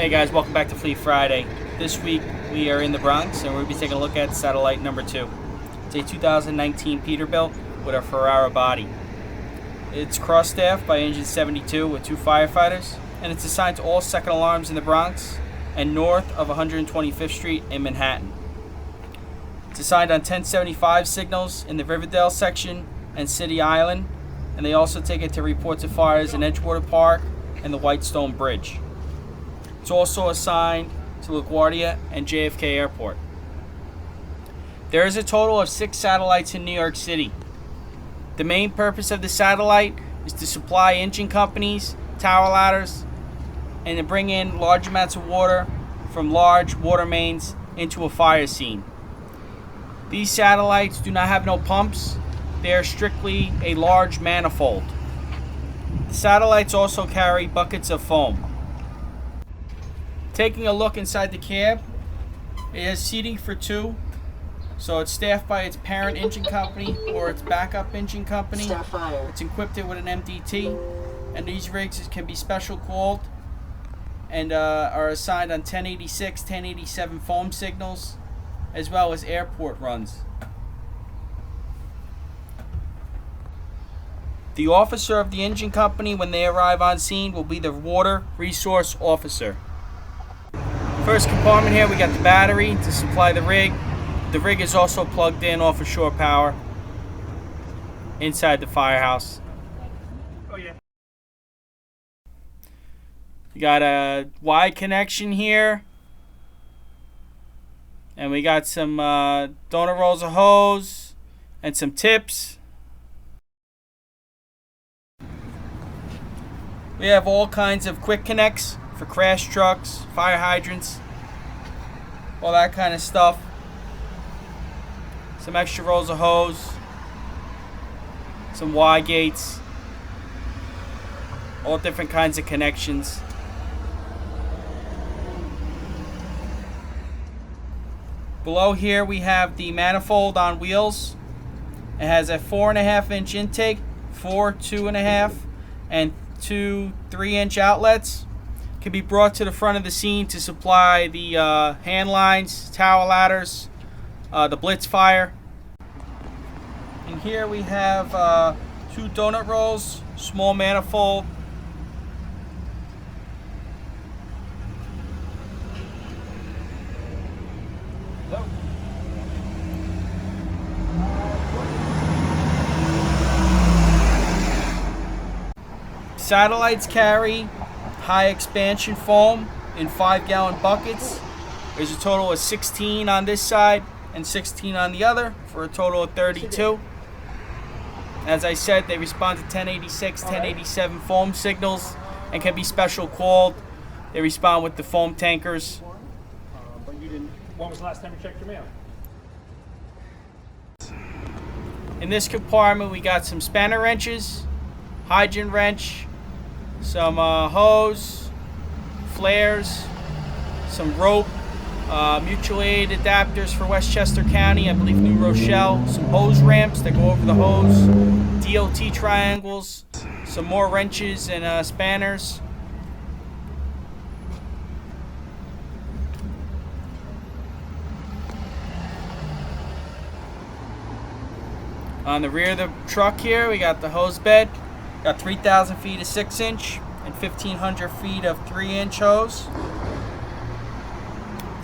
Hey guys, welcome back to Fleet Friday. This week we are in the Bronx and we'll be taking a look at satellite number 2. It's a 2019 Peterbilt with a Ferrara body. It's cross-staffed by engine 72 with 2 firefighters, and it's assigned to all second alarms in the Bronx and north of 125th Street in Manhattan. It's assigned on 1075 signals in the Riverdale Section and City Island, and they also take it to reports of fires in Edgewater Park and the Whitestone Bridge. It's also assigned to LaGuardia and JFK Airport. There is a total of 6 satellites in New York City. The main purpose of the satellite is to supply engine companies, tower ladders, and to bring in large amounts of water from large water mains into a fire scene. These satellites do not have no pumps. They are strictly a large manifold. The satellites also carry buckets of foam. Taking a look inside the cab, it has seating for 2. So it's staffed by its parent engine company or its backup engine company. It's equipped with an MDT, and these rigs can be special called and are assigned on 1086, 1087 foam signals, as well as airport runs. The officer of the engine company when they arrive on scene will be the water resource officer. First compartment here, we got the battery to supply the rig. The rig is also plugged in off of shore power inside the firehouse. Oh yeah. We got a Y connection here. And we got some donut rolls of hose and some tips. We have all kinds of quick connects for crash trucks, fire hydrants, all that kind of stuff. Some extra rolls of hose, some Y gates, all different kinds of connections. Below here we have the manifold on wheels. It has a 4.5-inch intake, 4 2.5, and 2 3-inch outlets. Can be brought to the front of the scene to supply the hand lines, tower ladders, the Blitz Fire. And here we have 2 donut rolls, small manifold. Satellites carry high expansion foam in 5-gallon buckets. There's a total of 16 on this side and 16 on the other for a total of 32. As I said, they respond to 1086, 1087 foam signals and can be special called. They respond with the foam tankers. But you didn't. When was the last time you checked your mail? In this compartment, we got some spanner wrenches, hydrant wrench, some hose, flares, some rope, mutual aid adapters for Westchester County, I believe New Rochelle, some hose ramps that go over the hose, DOT triangles, some more wrenches and spanners. On the rear of the truck here, we got the hose bed. Got 3,000 feet of 6-inch and 1,500 feet of 3-inch hose.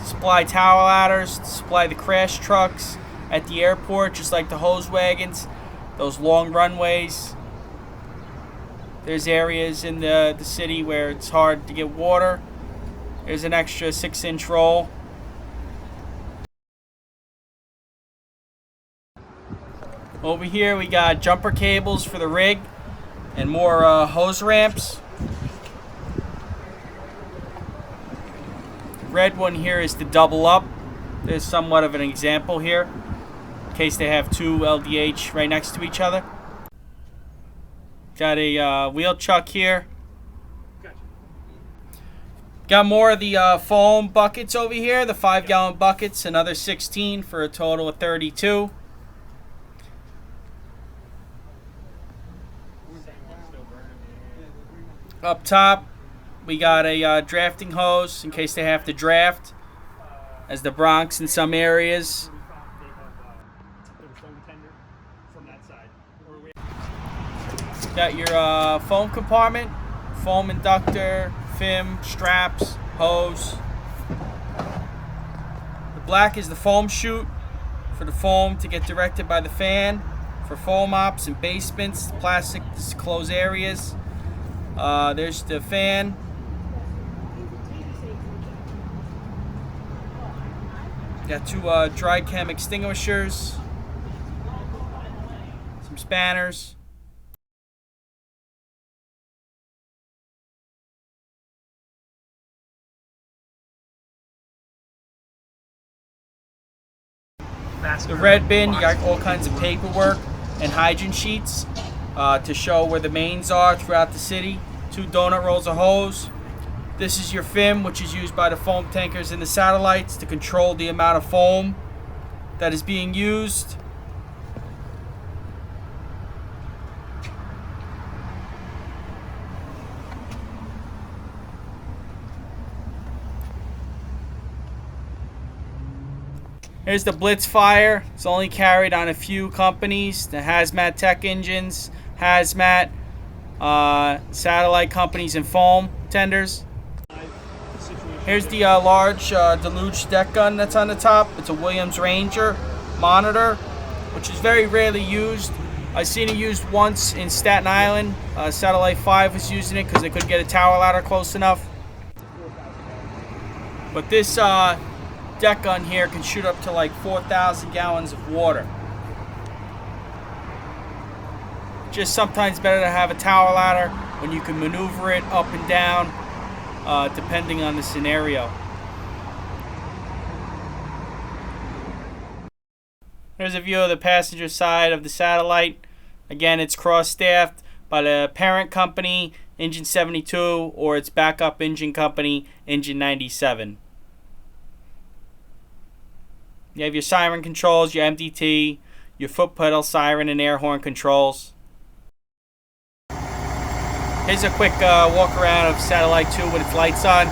Supply tower ladders, supply the crash trucks at the airport, just like the hose wagons, those long runways. There's areas in the city where it's hard to get water. There's an extra 6-inch roll. Over here we got jumper cables for the rig and more hose ramps. The red one here is to double up. There's somewhat of an example here in case they have 2 LDH right next to each other. Got a wheel chuck here. Got more of the foam buckets over here, the 5-gallon buckets, another 16 for a total of 32. Up top, We got a drafting hose in case they have to draft, as the Bronx in some areas. Got your foam compartment, foam inductor, FIMM, straps, hose. The black is the foam chute for the foam to get directed by the fan for foam ops and basements, plastic closed areas. There's the fan. Got two dry chem extinguishers, some spanners. The red bin, you got all kinds of paperwork and hygiene sheets to show where the mains are throughout the city. 2 donut rolls of hose. This is your FIMM, which is used by the foam tankers and the satellites to control the amount of foam that is being used. Here's the Blitz Fire. It's only carried on a few companies. The hazmat tech engines, hazmat, satellite companies, and foam tenders. Here's the large deluge deck gun that's on the top. It's a Williams Ranger monitor, which is very rarely used. I've seen it used once in Staten Island. Satellite 5 was using it because they couldn't get a tower ladder close enough. But this deck gun here can shoot up to like 4,000 gallons of water. Just sometimes better to have a tower ladder when you can maneuver it up and down depending on the scenario. Here's a view of the passenger side of the satellite. Again, it's cross-staffed by the parent company, Engine 72, or its backup engine company, Engine 97. You have your siren controls, your MDT, your foot pedal, siren, and air horn controls. Here's a quick walk around of Satellite 2 with its lights on.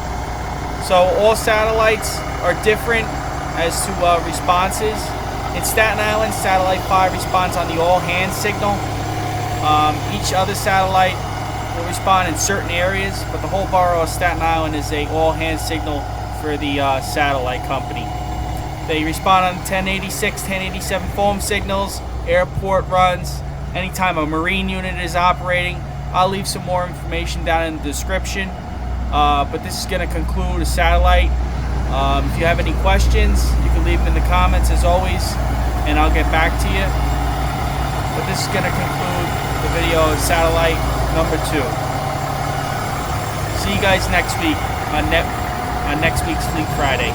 So all satellites are different as to responses. In Staten Island, Satellite 5 responds on the all-hands signal. Each other satellite will respond in certain areas, but the whole borough of Staten Island is a all-hands signal for the satellite company. They respond on 1086, 1087 foam signals, airport runs, anytime a marine unit is operating. I'll leave some more information down in the description. But this is going to conclude a satellite. If you have any questions, you can leave them in the comments as always, and I'll get back to you. But this is going to conclude the video of satellite number 2. See you guys next week on next week's Fleet Friday.